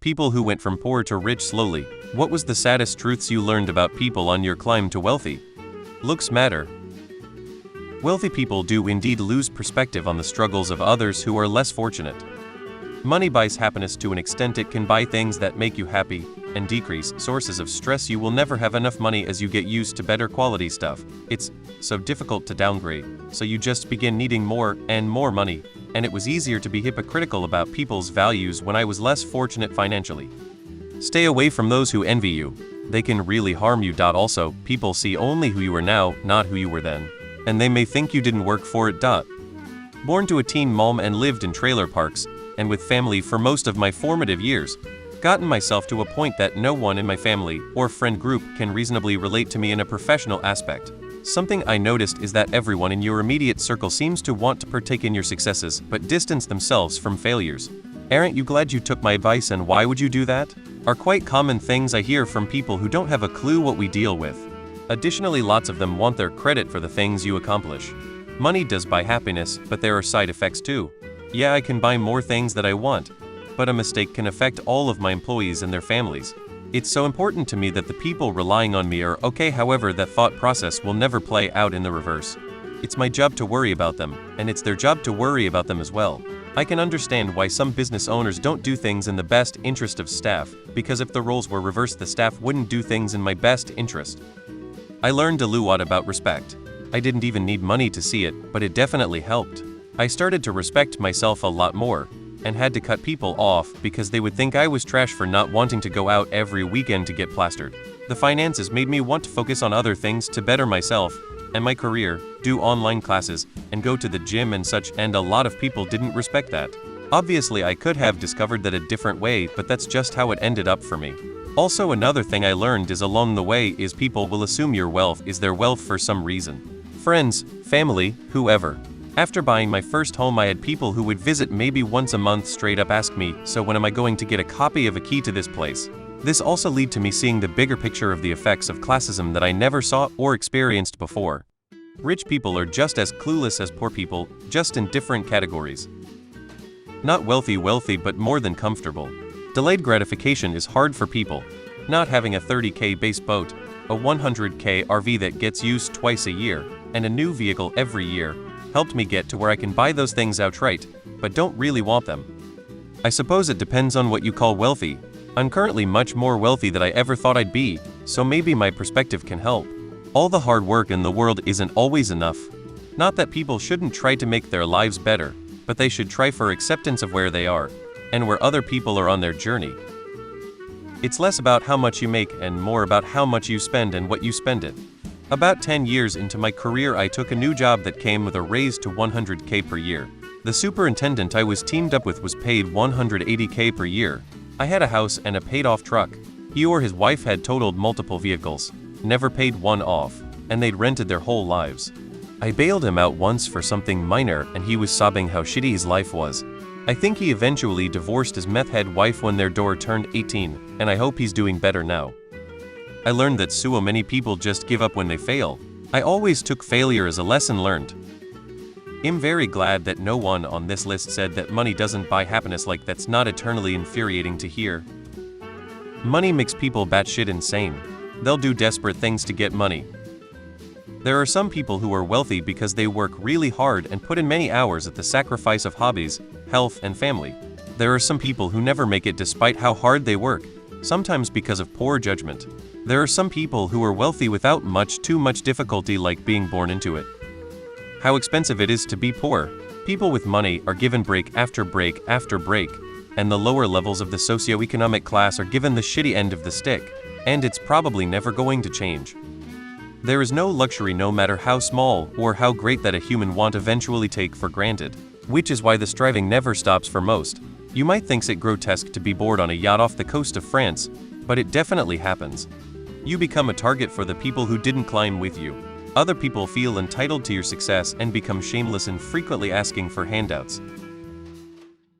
People who went from poor to rich slowly. What was the saddest truths you learned about people on your climb to wealthy? Looks matter. Wealthy people do indeed lose perspective on the struggles of others who are less fortunate. Money buys happiness to an extent. It can buy things that make you happy and decrease sources of stress. You will never have enough money as you get used to better quality stuff. It's so difficult to downgrade, so you just begin needing more and more money, and it was easier to be hypocritical about people's values when I was less fortunate financially. Stay away from those who envy you. They can really harm you. Also, people see only who you are now, not who you were then, and they may think you didn't work for it. Born to a teen mom and lived in trailer parks and with family for most of my formative years, gotten myself to a point that no one in my family or friend group can reasonably relate to me in a professional aspect. Something I noticed is that everyone in your immediate circle seems to want to partake in your successes but distance themselves from failures. Aren't you glad you took my advice, and why would you do that? Are quite common things I hear from people who don't have a clue what we deal with. Additionally, lots of them want their credit for the things you accomplish. Money does buy happiness, but there are side effects too. Yeah, I can buy more things that I want, but a mistake can affect all of my employees and their families. It's so important to me that the people relying on me are okay. However, that thought process will never play out in the reverse. It's my job to worry about them, and it's their job to worry about them as well. I can understand why some business owners don't do things in the best interest of staff, because if the roles were reversed, the staff wouldn't do things in my best interest. I learned a lot about respect. I didn't even need money to see it, but it definitely helped. I started to respect myself a lot more, and had to cut people off because they would think I was trash for not wanting to go out every weekend to get plastered. The finances made me want to focus on other things to better myself and my career, do online classes, and go to the gym and such, and a lot of people didn't respect that. Obviously, I could have discovered that a different way, but that's just how it ended up for me. Also, another thing I learned is along the way is people will assume your wealth is their wealth for some reason. Friends, family, whoever. After buying my first home, I had people who would visit maybe once a month straight up ask me, so when am I going to get a copy of a key to this place? This also led to me seeing the bigger picture of the effects of classism that I never saw or experienced before. Rich people are just as clueless as poor people, just in different categories. Not wealthy, but more than comfortable. Delayed gratification is hard for people. Not having a 30K base boat, a 100K RV that gets used twice a year, and a new vehicle every year helped me get to where I can buy those things outright, but don't really want them. I suppose it depends on what you call wealthy. I'm currently much more wealthy than I ever thought I'd be, so maybe my perspective can help. All the hard work in the world isn't always enough. Not that people shouldn't try to make their lives better, but they should try for acceptance of where they are, and where other people are on their journey. It's less about how much you make and more about how much you spend and what you spend it. About 10 years into my career, I took a new job that came with a raise to 100K per year. The superintendent I was teamed up with was paid 180K per year. I had a house and a paid-off truck. He or his wife had totaled multiple vehicles, never paid one off, and they'd rented their whole lives. I bailed him out once for something minor, and he was sobbing how shitty his life was. I think he eventually divorced his meth-head wife when their daughter turned 18, and I hope he's doing better now. I learned that so many people just give up when they fail. I always took failure as a lesson learned. I'm very glad that no one on this list said that money doesn't buy happiness. Like, that's not eternally infuriating to hear. Money makes people batshit insane. They'll do desperate things to get money. There are some people who are wealthy because they work really hard and put in many hours at the sacrifice of hobbies, health, and family. There are some people who never make it despite how hard they work, sometimes because of poor judgment. There are some people who are wealthy without too much difficulty, like being born into it. How expensive it is to be poor. People with money are given break after break after break, and the lower levels of the socioeconomic class are given the shitty end of the stick, and it's probably never going to change. There is no luxury, no matter how small or how great, that a human won't eventually take for granted, which is why the striving never stops for most. You might think it grotesque to be bored on a yacht off the coast of France, but it definitely happens. You become a target for the people who didn't climb with you. Other people feel entitled to your success and become shameless in frequently asking for handouts.